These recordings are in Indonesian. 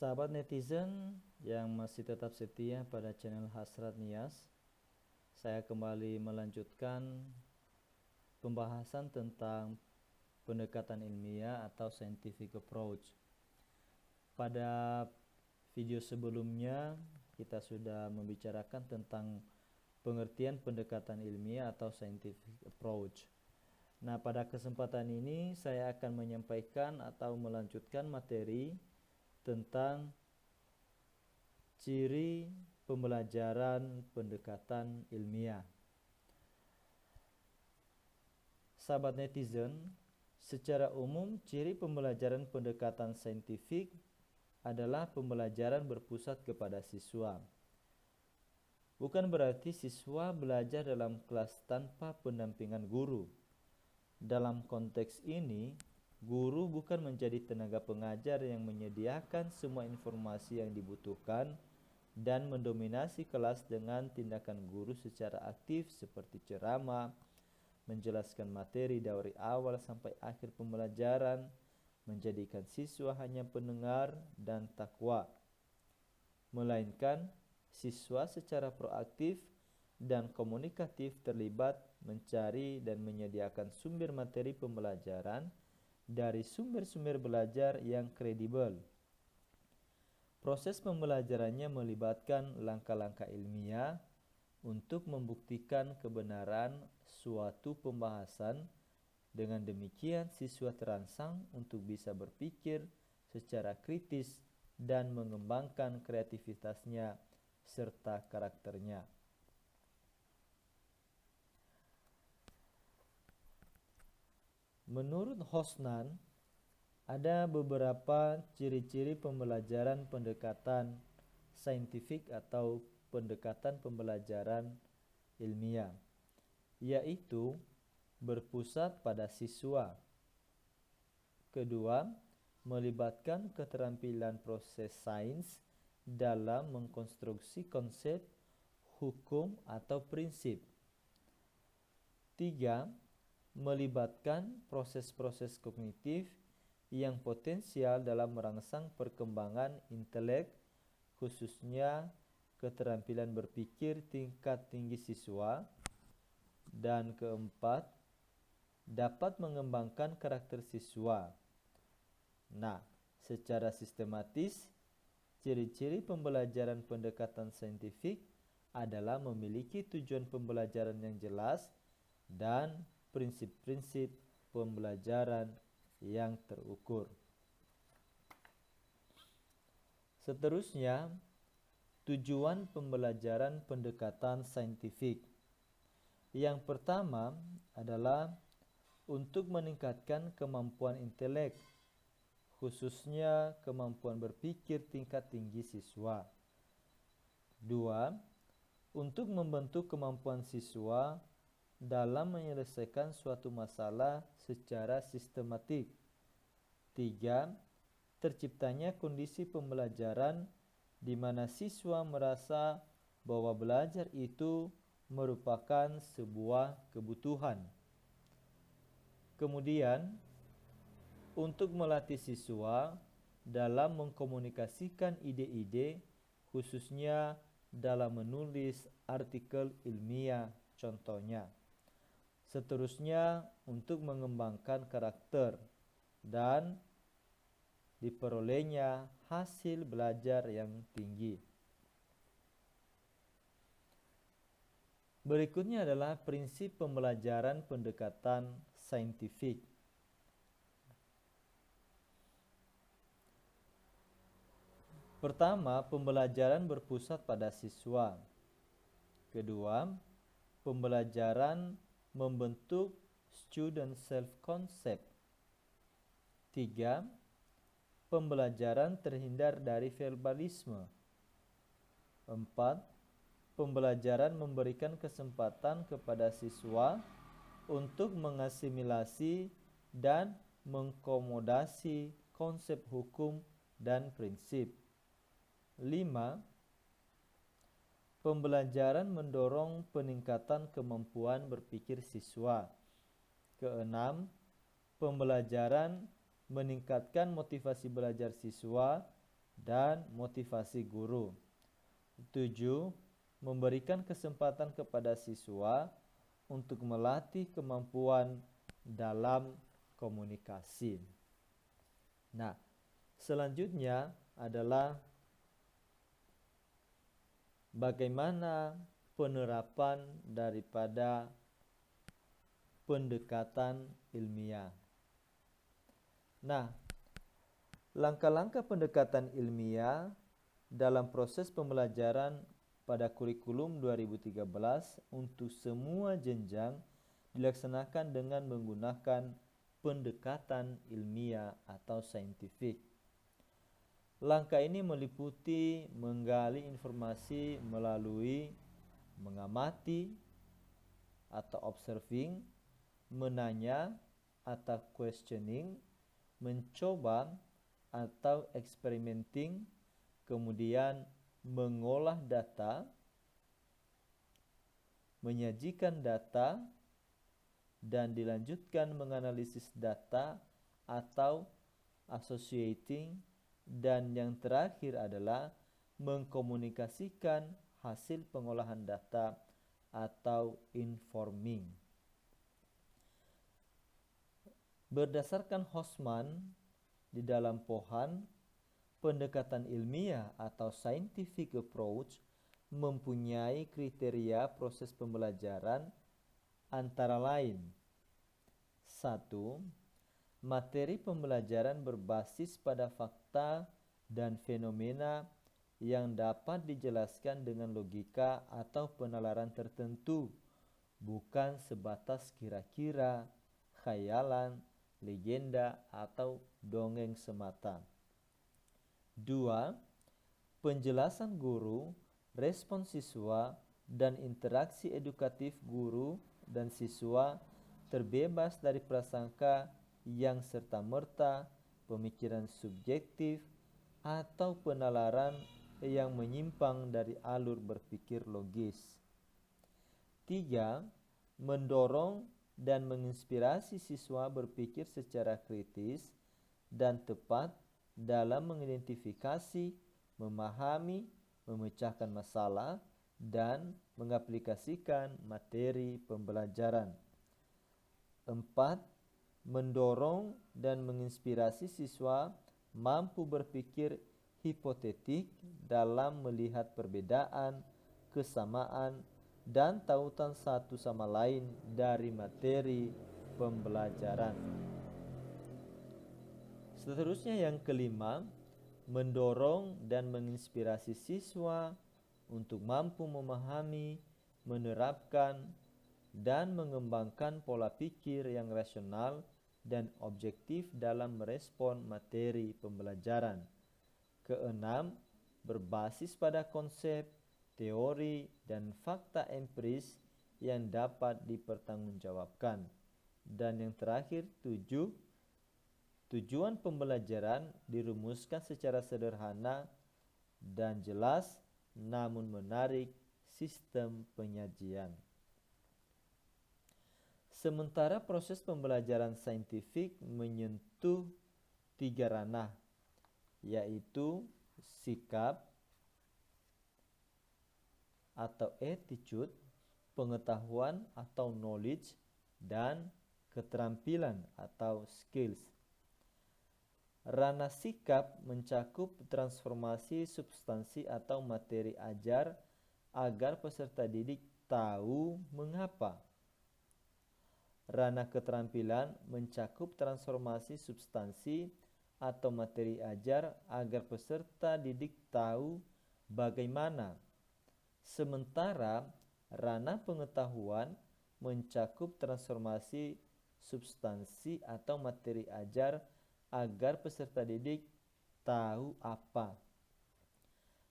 Sahabat netizen yang masih tetap setia pada channel Hasrat Nias, saya kembali melanjutkan pembahasan tentang pendekatan ilmiah atau scientific approach. Pada video sebelumnya kita sudah membicarakan tentang pengertian pendekatan ilmiah atau scientific approach. Nah, pada kesempatan ini saya akan menyampaikan atau melanjutkan materi tentang ciri pembelajaran pendekatan ilmiah. Sahabat netizen, secara umum ciri pembelajaran pendekatan saintifik adalah pembelajaran berpusat kepada siswa. Bukan berarti siswa belajar dalam kelas tanpa pendampingan guru. Dalam konteks ini, guru bukan menjadi tenaga pengajar yang menyediakan semua informasi yang dibutuhkan dan mendominasi kelas dengan tindakan guru secara aktif seperti ceramah, menjelaskan materi dari awal sampai akhir pembelajaran, menjadikan siswa hanya pendengar dan takwa. Melainkan, siswa secara proaktif dan komunikatif terlibat mencari dan menyediakan sumber materi pembelajaran dari sumber-sumber belajar yang kredibel. Proses pembelajarannya melibatkan langkah-langkah ilmiah untuk membuktikan kebenaran suatu pembahasan. Dengan demikian, siswa terangsang untuk bisa berpikir secara kritis dan mengembangkan kreativitasnya serta karakternya. Menurut Hosnan, ada beberapa ciri-ciri pembelajaran pendekatan saintifik atau pendekatan pembelajaran ilmiah, yaitu berpusat pada siswa. Kedua, melibatkan keterampilan proses sains dalam mengkonstruksi konsep, hukum, atau prinsip. Tiga, melibatkan proses-proses kognitif yang potensial dalam merangsang perkembangan intelek, khususnya keterampilan berpikir tingkat tinggi siswa. Dan keempat, dapat mengembangkan karakter siswa. Nah, secara sistematis, ciri-ciri pembelajaran pendekatan saintifik adalah memiliki tujuan pembelajaran yang jelas dan prinsip-prinsip pembelajaran yang terukur. Seterusnya, tujuan pembelajaran pendekatan saintifik. Yang pertama adalah untuk meningkatkan kemampuan intelek, khususnya kemampuan berpikir tingkat tinggi siswa. Dua, untuk membentuk kemampuan siswa dalam menyelesaikan suatu masalah secara sistematik. Tiga, terciptanya kondisi pembelajaran di mana siswa merasa bahwa belajar itu merupakan sebuah kebutuhan. Kemudian, untuk melatih siswa dalam mengkomunikasikan ide-ide, khususnya dalam menulis artikel ilmiah contohnya. Seterusnya, untuk mengembangkan karakter dan diperolehnya hasil belajar yang tinggi. Berikutnya adalah prinsip pembelajaran pendekatan saintifik. Pertama, pembelajaran berpusat pada siswa. Kedua, pembelajaran membentuk student self-concept. Tiga, pembelajaran terhindar dari verbalisme. Empat, pembelajaran memberikan kesempatan kepada siswa untuk mengasimilasi dan mengakomodasi konsep hukum dan prinsip. 5. Pembelajaran mendorong peningkatan kemampuan berpikir siswa. Keenam, pembelajaran meningkatkan motivasi belajar siswa dan motivasi guru. 7. Memberikan kesempatan kepada siswa untuk melatih kemampuan dalam komunikasi. Nah, selanjutnya adalah bagaimana penerapan daripada pendekatan ilmiah. Nah, langkah-langkah pendekatan ilmiah dalam proses pembelajaran pada kurikulum 2013 untuk semua jenjang dilaksanakan dengan menggunakan pendekatan ilmiah atau saintifik. Langkah ini meliputi menggali informasi melalui mengamati atau observing, menanya atau questioning, mencoba atau experimenting, kemudian mengolah data, menyajikan data, dan dilanjutkan menganalisis data atau associating, dan yang terakhir adalah mengkomunikasikan hasil pengolahan data atau informing. Berdasarkan Hosman di dalam Pohan, pendekatan ilmiah atau scientific approach mempunyai kriteria proses pembelajaran antara lain: 1. Materi pembelajaran berbasis pada fakta dan fenomena yang dapat dijelaskan dengan logika atau penalaran tertentu, bukan sebatas kira-kira, khayalan, legenda, atau dongeng semata. 2. Penjelasan guru, respon siswa, dan interaksi edukatif guru dan siswa terbebas dari prasangka yang serta-merta, pemikiran subjektif, atau penalaran yang menyimpang dari alur berpikir logis. 3. Mendorong dan menginspirasi siswa berpikir secara kritis dan tepat dalam mengidentifikasi, memahami, memecahkan masalah, dan mengaplikasikan materi pembelajaran. 4. Mendorong dan menginspirasi siswa mampu berpikir hipotetik dalam melihat perbedaan, kesamaan, dan tautan satu sama lain dari materi pembelajaran. Seterusnya yang kelima, mendorong dan menginspirasi siswa untuk mampu memahami, menerapkan, dan mengembangkan pola pikir yang rasional dan objektif dalam merespon materi pembelajaran. Keenam, berbasis pada konsep, teori, dan fakta empiris yang dapat dipertanggungjawabkan. Dan yang terakhir, 7. Tujuan pembelajaran dirumuskan secara sederhana dan jelas namun menarik sistem penyajian. Sementara proses pembelajaran saintifik menyentuh 3 ranah, yaitu sikap atau attitude, pengetahuan atau knowledge, dan keterampilan atau skills. Ranah sikap mencakup transformasi substansi atau materi ajar agar peserta didik tahu mengapa. Ranah keterampilan mencakup transformasi substansi atau materi ajar agar peserta didik tahu bagaimana. Sementara ranah pengetahuan mencakup transformasi substansi atau materi ajar agar peserta didik tahu apa.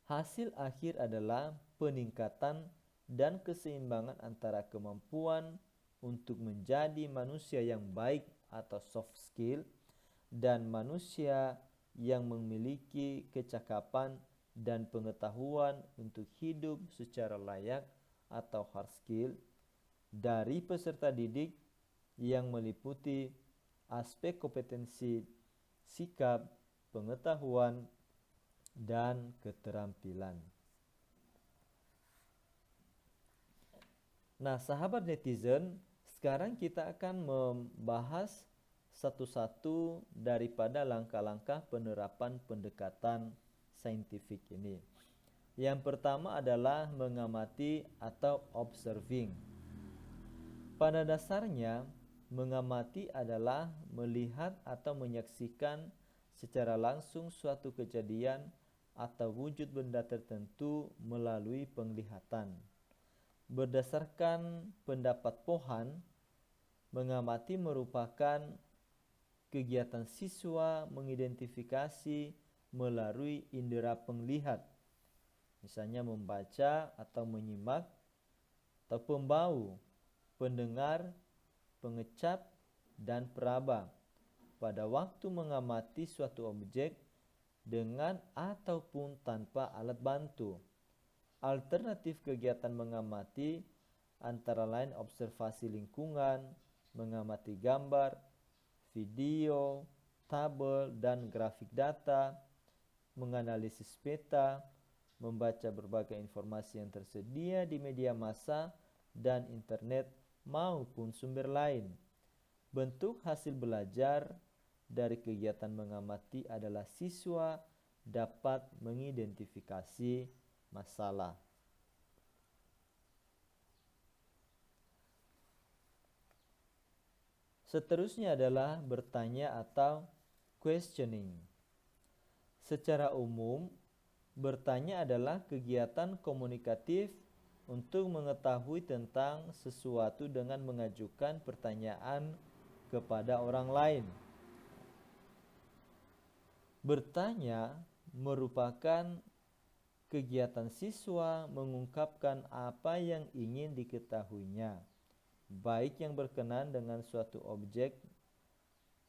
Hasil akhir adalah peningkatan dan keseimbangan antara kemampuan untuk menjadi manusia yang baik atau soft skill dan manusia yang memiliki kecakapan dan pengetahuan untuk hidup secara layak atau hard skill dari peserta didik yang meliputi aspek kompetensi, sikap, pengetahuan, dan keterampilan. Nah, sahabat netizen, sekarang kita akan membahas satu-satu daripada langkah-langkah penerapan pendekatan saintifik ini. Yang pertama adalah mengamati atau observing. Pada dasarnya, mengamati adalah melihat atau menyaksikan secara langsung suatu kejadian atau wujud benda tertentu melalui penglihatan. Berdasarkan pendapat Pohan, mengamati merupakan kegiatan siswa mengidentifikasi melalui indera penglihat, misalnya membaca atau menyimak, atau pembau, pendengar, pengecap, dan peraba pada waktu mengamati suatu objek dengan ataupun tanpa alat bantu. Alternatif kegiatan mengamati antara lain observasi lingkungan, mengamati gambar, video, tabel, dan grafik data, menganalisis peta, membaca berbagai informasi yang tersedia di media massa dan internet maupun sumber lain. Bentuk hasil belajar dari kegiatan mengamati adalah siswa dapat mengidentifikasi masalah. Seterusnya adalah bertanya atau questioning. Secara umum, bertanya adalah kegiatan komunikatif untuk mengetahui tentang sesuatu dengan mengajukan pertanyaan kepada orang lain. Bertanya merupakan kegiatan siswa mengungkapkan apa yang ingin diketahuinya, baik yang berkenaan dengan suatu objek,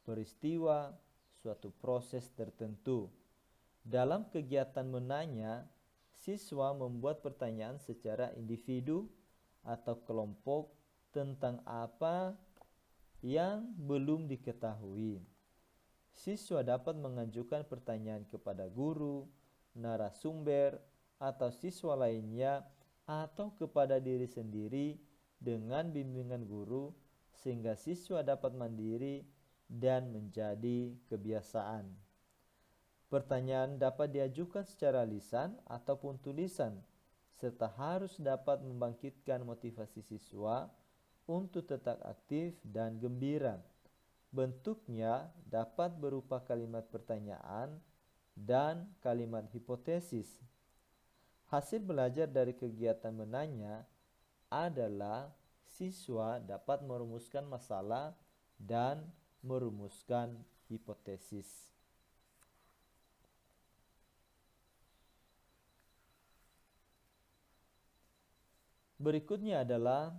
peristiwa, suatu proses tertentu. Dalam kegiatan menanya, siswa membuat pertanyaan secara individu atau kelompok tentang apa yang belum diketahui. Siswa dapat mengajukan pertanyaan kepada guru, narasumber, atau siswa lainnya, atau kepada diri sendiri dengan bimbingan guru, sehingga siswa dapat mandiri dan menjadi kebiasaan. Pertanyaan dapat diajukan secara lisan ataupun tulisan, serta harus dapat membangkitkan motivasi siswa untuk tetap aktif dan gembira. Bentuknya dapat berupa kalimat pertanyaan dan kalimat hipotesis. Hasil belajar dari kegiatan menanya adalah siswa dapat merumuskan masalah dan merumuskan hipotesis. Berikutnya adalah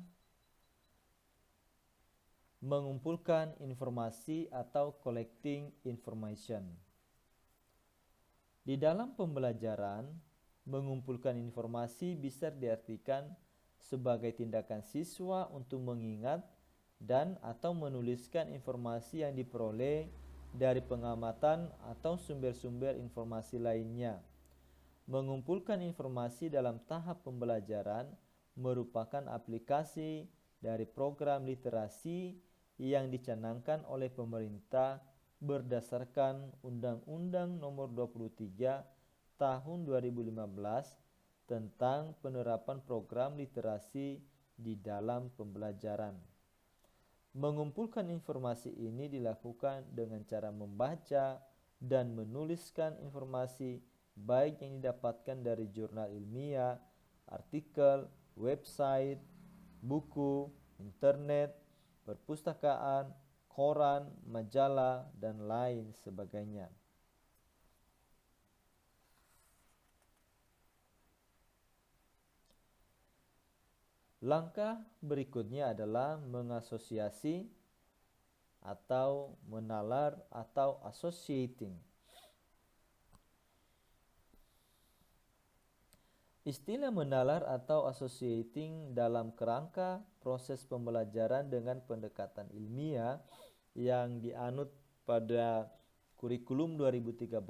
mengumpulkan informasi atau collecting information. Di dalam pembelajaran, mengumpulkan informasi bisa diartikan sebagai tindakan siswa untuk mengingat dan atau menuliskan informasi yang diperoleh dari pengamatan atau sumber-sumber informasi lainnya. Mengumpulkan informasi dalam tahap pembelajaran merupakan aplikasi dari program literasi yang dicanangkan oleh pemerintah berdasarkan Undang-Undang Nomor 23 Tahun 2015 tentang penerapan program literasi di dalam pembelajaran. Mengumpulkan informasi ini dilakukan dengan cara membaca dan menuliskan informasi baik yang didapatkan dari jurnal ilmiah, artikel, website, buku, internet, perpustakaan, koran, majalah, dan lain sebagainya. Langkah berikutnya adalah mengasosiasi atau menalar atau associating. Istilah menalar atau associating dalam kerangka proses pembelajaran dengan pendekatan ilmiah yang dianut pada kurikulum 2013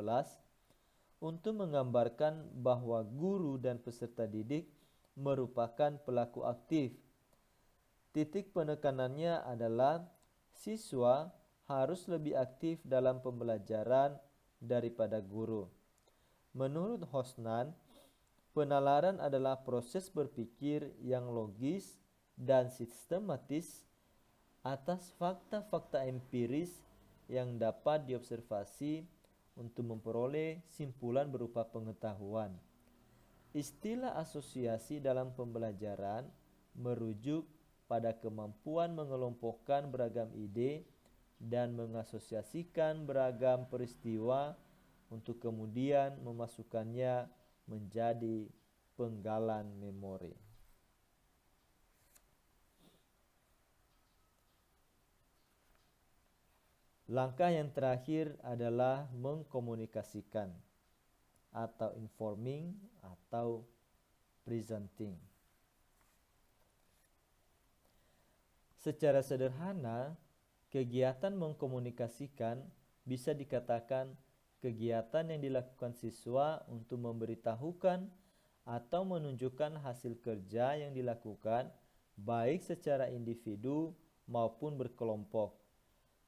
untuk menggambarkan bahwa guru dan peserta didik merupakan pelaku aktif. Titik penekanannya adalah siswa harus lebih aktif dalam pembelajaran daripada guru. Menurut Hosnan, penalaran adalah proses berpikir yang logis dan sistematis atas fakta-fakta empiris yang dapat diobservasi untuk memperoleh simpulan berupa pengetahuan. Istilah asosiasi dalam pembelajaran merujuk pada kemampuan mengelompokkan beragam ide dan mengasosiasikan beragam peristiwa untuk kemudian memasukkannya menjadi penggalan memori. Langkah yang terakhir adalah mengkomunikasikan atau informing atau presenting. Secara sederhana, kegiatan mengkomunikasikan bisa dikatakan kegiatan yang dilakukan siswa untuk memberitahukan atau menunjukkan hasil kerja yang dilakukan baik secara individu maupun berkelompok.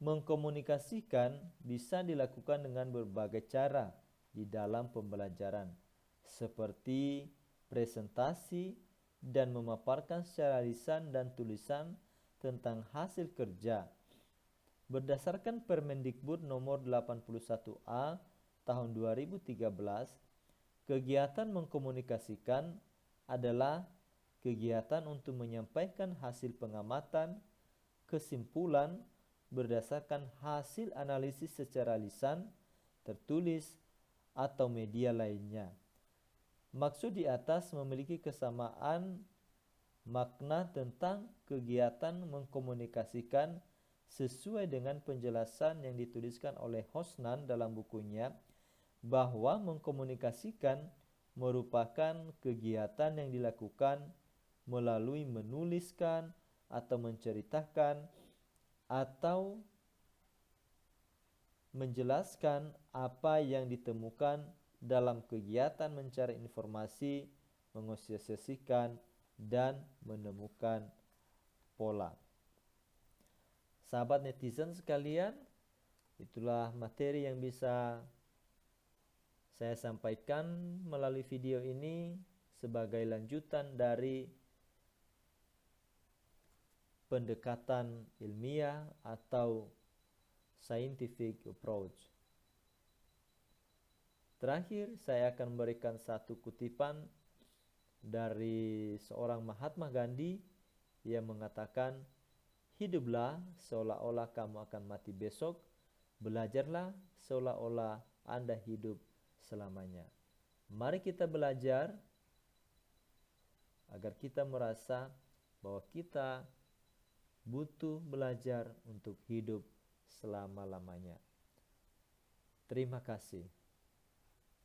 Mengkomunikasikan bisa dilakukan dengan berbagai cara di dalam pembelajaran, seperti presentasi dan memaparkan secara lisan dan tulisan tentang hasil kerja. Berdasarkan Permendikbud nomor 81A tahun 2013, kegiatan mengkomunikasikan adalah kegiatan untuk menyampaikan hasil pengamatan, kesimpulan berdasarkan hasil analisis secara lisan, tertulis, atau media lainnya. Maksud di atas memiliki kesamaan makna tentang kegiatan mengkomunikasikan sesuai dengan penjelasan yang dituliskan oleh Hosnan dalam bukunya, bahwa mengkomunikasikan merupakan kegiatan yang dilakukan melalui menuliskan atau menceritakan atau menjelaskan apa yang ditemukan dalam kegiatan mencari informasi, mengasosiasikan, dan menemukan pola. Sahabat netizen sekalian, itulah materi yang bisa saya sampaikan melalui video ini sebagai lanjutan dari pendekatan ilmiah atau scientific approach. Terakhir, saya akan memberikan satu kutipan dari seorang Mahatma Gandhi yang mengatakan, "Hiduplah seolah-olah kamu akan mati besok, belajarlah seolah-olah Anda hidup selamanya." Mari kita belajar agar kita merasa bahwa kita butuh belajar untuk hidup selama-lamanya. Terima kasih.